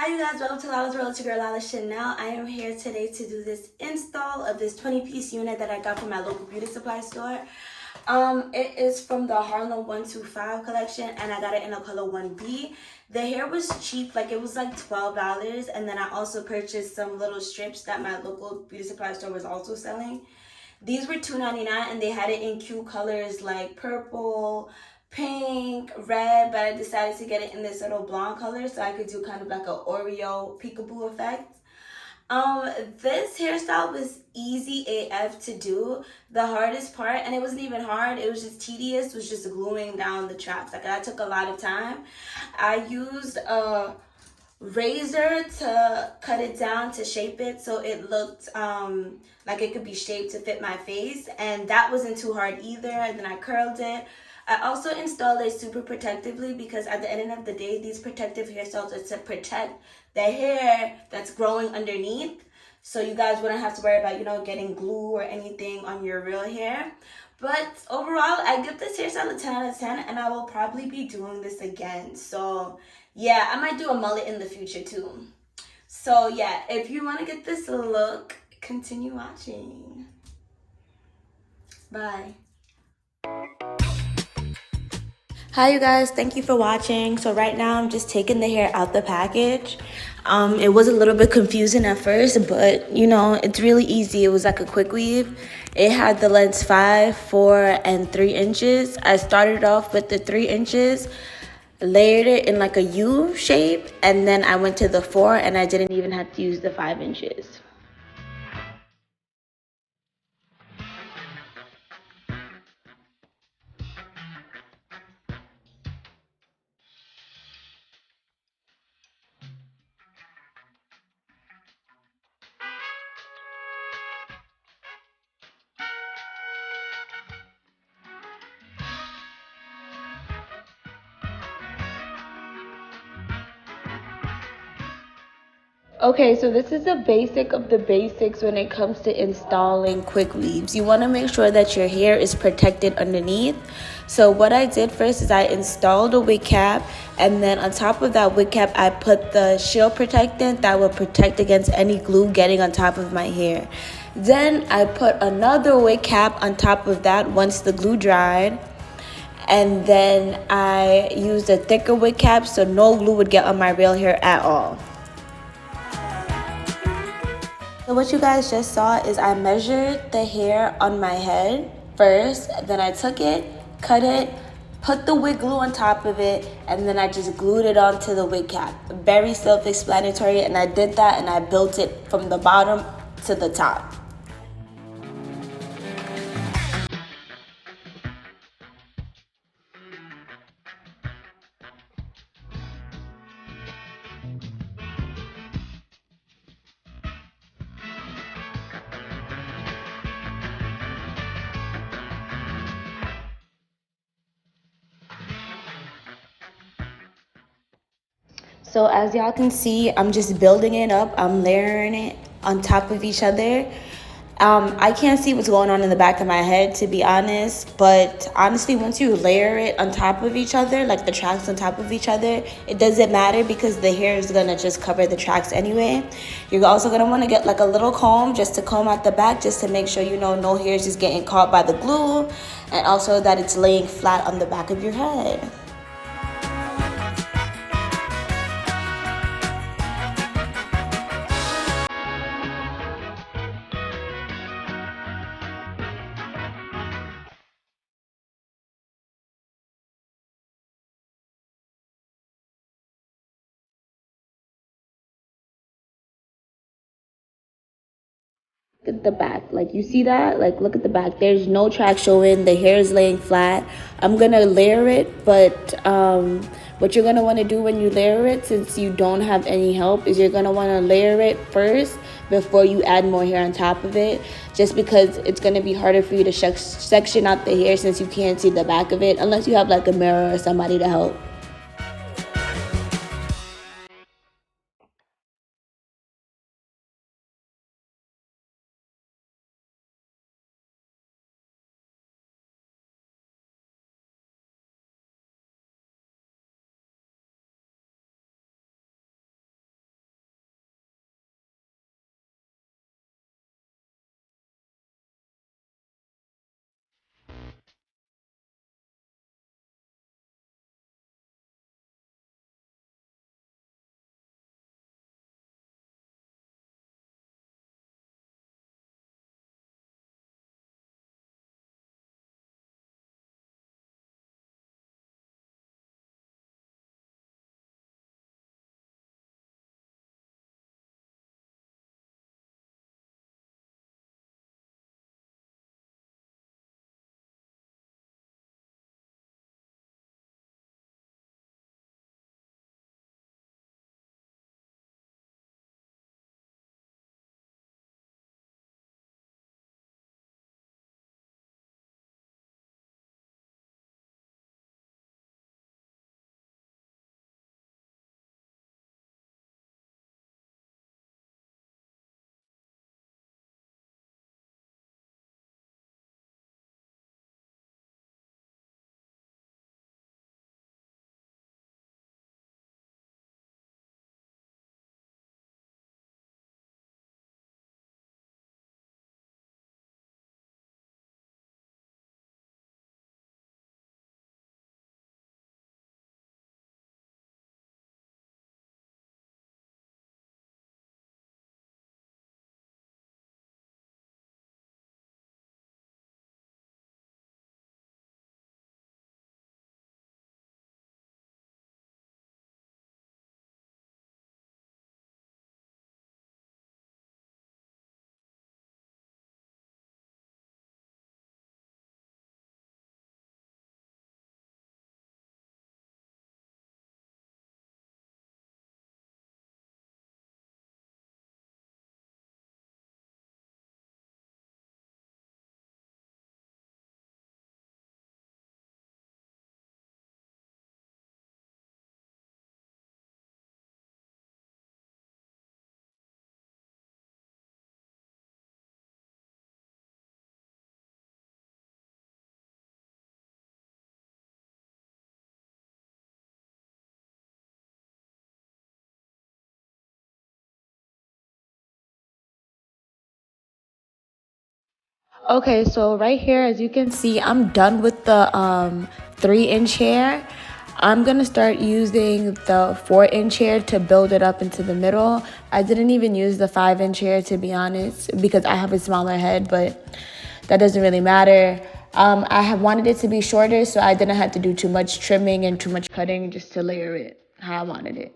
Hi you guys, welcome to Lala's World. It's your girl Lala Chanel. I am here today to do this install of this 20-piece unit that I got from my local beauty supply store. It is from the Harlem 125 collection and I got it in a color 1B. The hair was cheap, like it was like $12, and then I also purchased some little strips that my local beauty supply store was also selling. These were $2.99 and they had it in cute colors like purple, pink, red, but I decided to get it in this little blonde color so I could do kind of like a Oreo peekaboo effect. This hairstyle was easy AF to do. The hardest part, and it wasn't even hard, it was just tedious, was just gluing down the tracks. Like that took a lot of time. I used a razor to cut it down to shape it so it looked like it could be shaped to fit my face, and that wasn't too hard either. And then I curled it. I also installed it super protectively because at the end of the day, these protective hairstyles are to protect the hair that's growing underneath, so you guys wouldn't have to worry about, getting glue or anything on your real hair. But overall, I give this hairstyle a 10 out of 10, and I will probably be doing this again. So yeah, I might do a mullet in the future too. So yeah, if you want to get this look, continue watching. Bye. Hi you guys, thank you for watching. So right now I'm just taking the hair out the package. It was a little bit confusing at first, but it's really easy. It was like a quick weave. It had the lengths 5, 4, and 3 inches. I started off with the 3 inches, layered it in like a U shape, and then I went to the 4 and I didn't even have to use the 5 inches. Okay, so this is a basic of the basics when it comes to installing quick weaves. You want to make sure that your hair is protected underneath. So what I did first is I installed a wig cap, and then on top of that wig cap, I put the shield protectant that will protect against any glue getting on top of my hair. Then I put another wig cap on top of that once the glue dried. And then I used a thicker wig cap so no glue would get on my real hair at all. So what you guys just saw is I measured the hair on my head first, then I took it, cut it, put the wig glue on top of it, and then I just glued it onto the wig cap. Very self-explanatory, and I did that and I built it from the bottom to the top. So as y'all can see, I'm just building it up. I'm layering it on top of each other. I can't see what's going on in the back of my head, to be honest. But honestly, once you layer it on top of each other, like the tracks on top of each other, it doesn't matter because the hair is gonna just cover the tracks anyway. You're also gonna wanna get like a little comb just to comb out the back, just to make sure no hair is just getting caught by the glue, and also that it's laying flat on the back of your head. At the back, like you see that, like look at the back, there's no track showing, the hair is laying flat. I'm gonna layer it, but what you're gonna want to do when you layer it, since you don't have any help, is you're gonna want to layer it first before you add more hair on top of it, just because it's gonna be harder for you to section out the hair since you can't see the back of it unless you have like a mirror or somebody to help. Okay, so right here, as you can see, I'm done with the 3-inch hair. I'm gonna start using the 4-inch hair to build it up into the middle. I didn't even use the 5-inch hair, to be honest, because I have a smaller head, but that doesn't really matter. I have wanted it to be shorter, so I didn't have to do too much trimming and too much cutting just to layer it how I wanted it.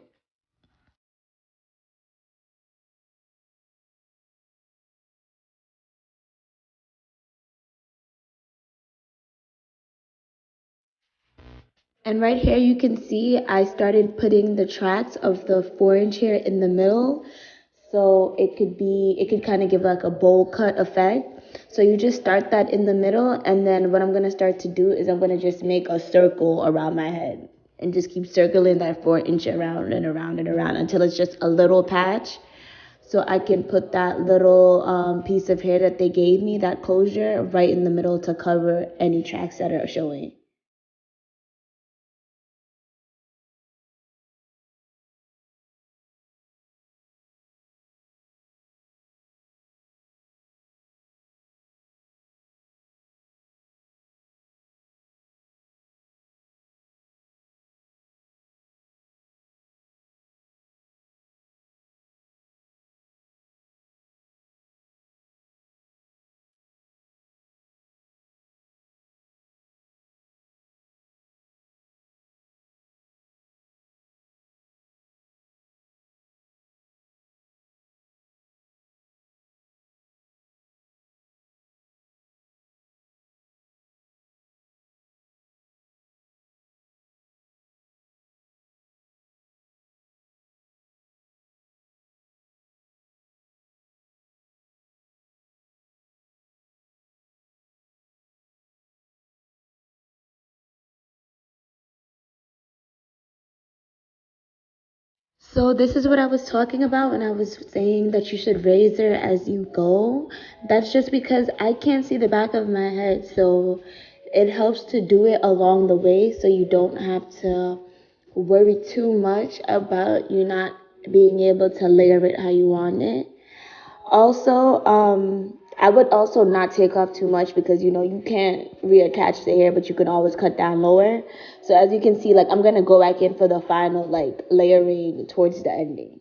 And right here you can see I started putting the tracks of the 4-inch hair in the middle. So it could kind of give like a bowl cut effect. So you just start that in the middle, and then what I'm going to start to do is I'm going to just make a circle around my head and just keep circling that 4-inch around and around and around until it's just a little patch. So I can put that little piece of hair that they gave me, that closure, right in the middle to cover any tracks that are showing. So this is what I was talking about when I was saying that you should razor as you go. That's just because I can't see the back of my head, so it helps to do it along the way so you don't have to worry too much about you not being able to layer it how you want it. Also, I would also not take off too much because you can't reattach the hair, but you can always cut down lower. So as you can see, like I'm gonna go back in for the final like layering towards the ending.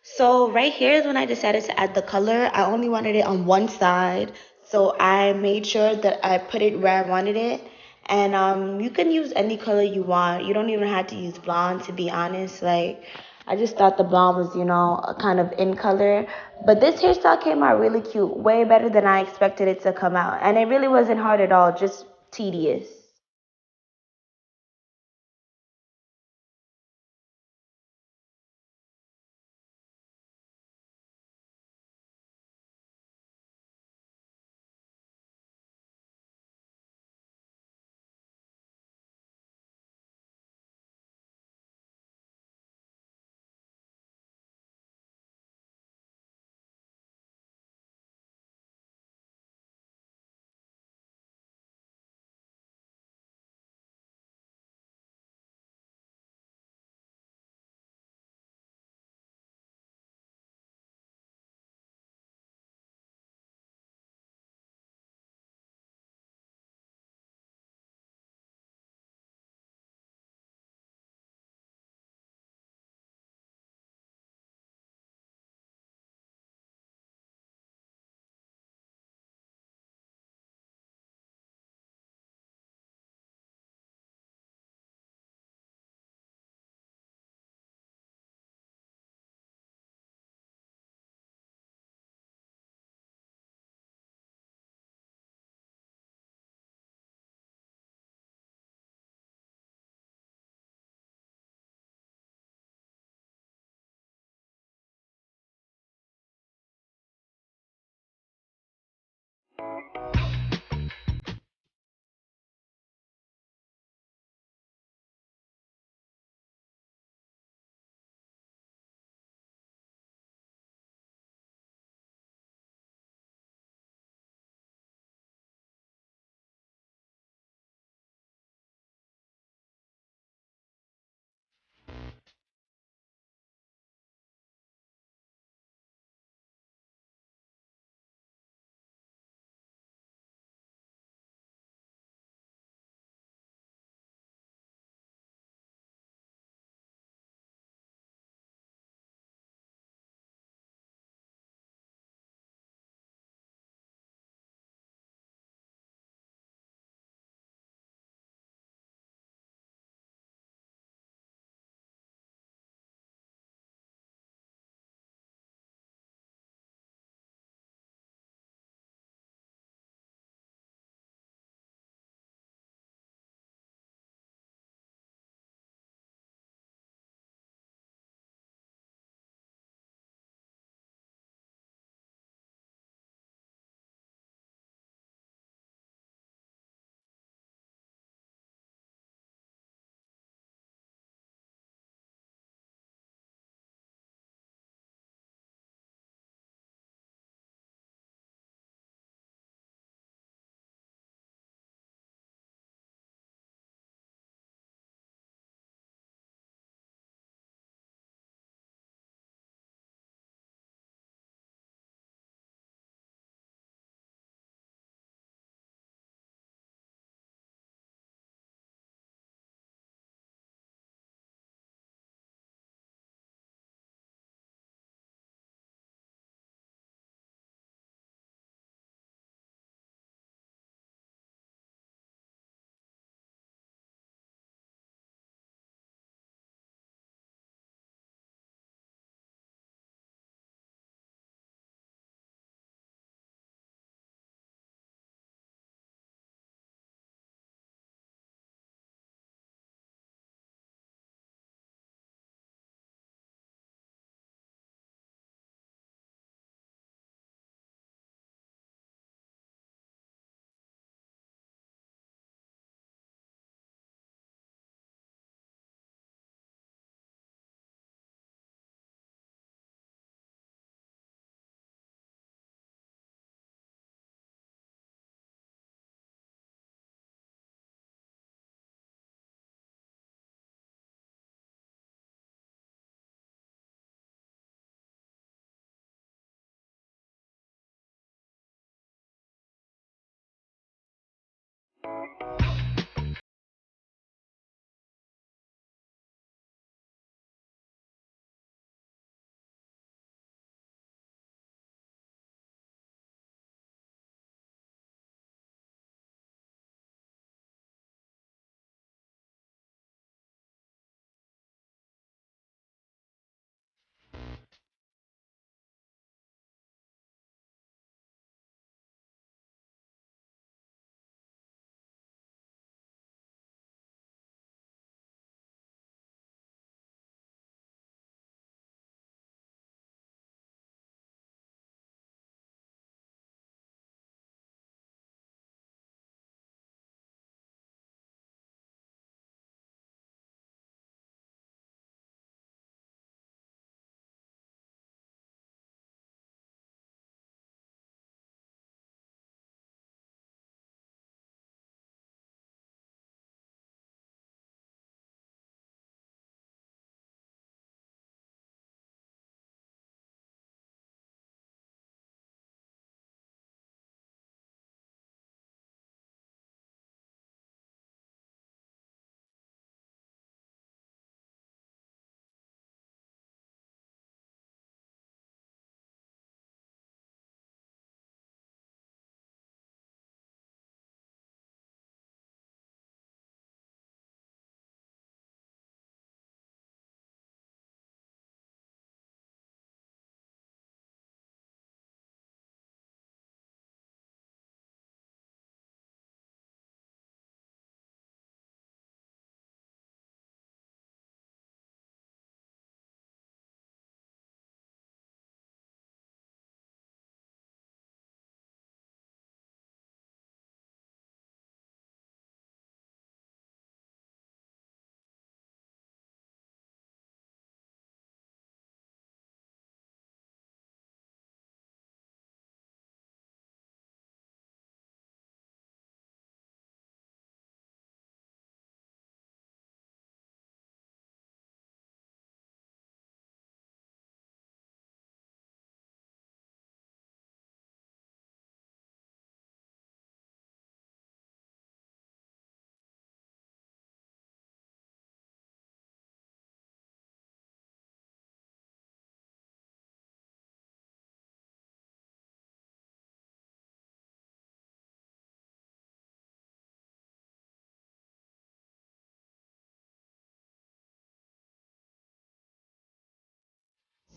So right here is when I decided to add the color. I only wanted it on one side, so I made sure that I put it where I wanted it. And you can use any color you want. You don't even have to use blonde, to be honest. Like I just thought the blonde was, a kind of in color. But this hairstyle came out really cute, way better than I expected it to come out. And it really wasn't hard at all, just tedious.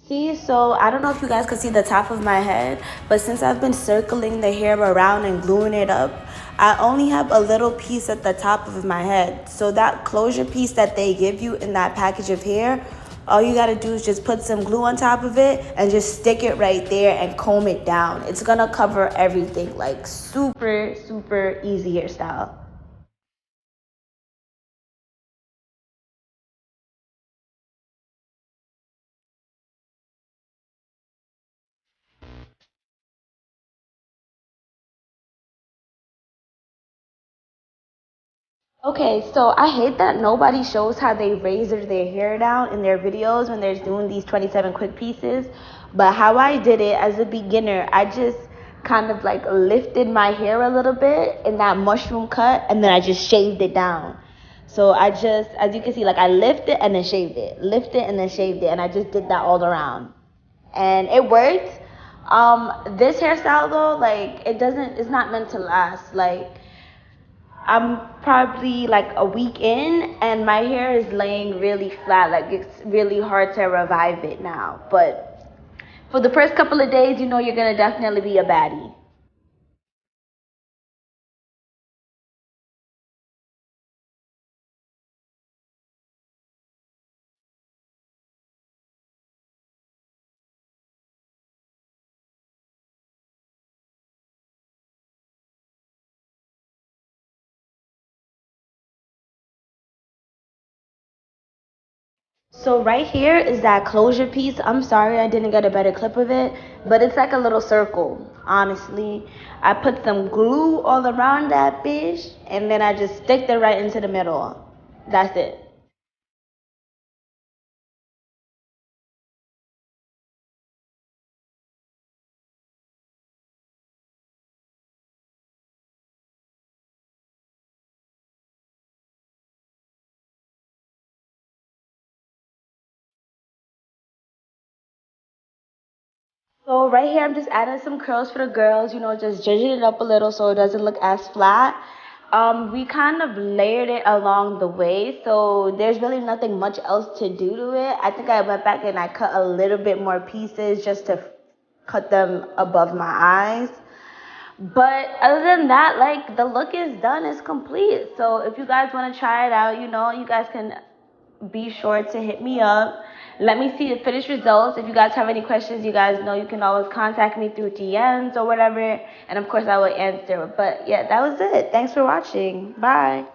See, so I don't know if you guys could see the top of my head, but since I've been circling the hair around and gluing it up, I only have a little piece at the top of my head. So that closure piece that they give you in that package of hair, all you gotta do is just put some glue on top of it and just stick it right there and comb it down. It's gonna cover everything, like super, super easy hairstyle. Okay, so I hate that nobody shows how they razor their hair down in their videos when they're doing these 27 quick pieces. But how I did it as a beginner, I just kind of like lifted my hair a little bit in that mushroom cut and then I just shaved it down. So I just, as you can see, like I lifted and then shaved it, lifted and then shaved it, and I just did that all around. And it worked. This hairstyle though, like it doesn't, it's not meant to last. Like I'm probably like a week in and my hair is laying really flat. Like it's really hard to revive it now. But for the first couple of days, you know you're gonna definitely be a baddie. So right here is that closure piece. I'm sorry I didn't get a better clip of it, but it's like a little circle, honestly. I put some glue all around that bitch and then I just stick it right into the middle. That's it. So right here, I'm just adding some curls for the girls, just zhuzhing it up a little so it doesn't look as flat. We kind of layered it along the way, so there's really nothing much else to do to it. I think I went back and I cut a little bit more pieces just to cut them above my eyes. But other than that, like, the look is done, it's complete. So if you guys want to try it out, you guys can be sure to hit me up. Let me see the finished results. If you guys have any questions, you guys know you can always contact me through DMs or whatever. And of course, I will answer. But yeah, that was it. Thanks for watching. Bye.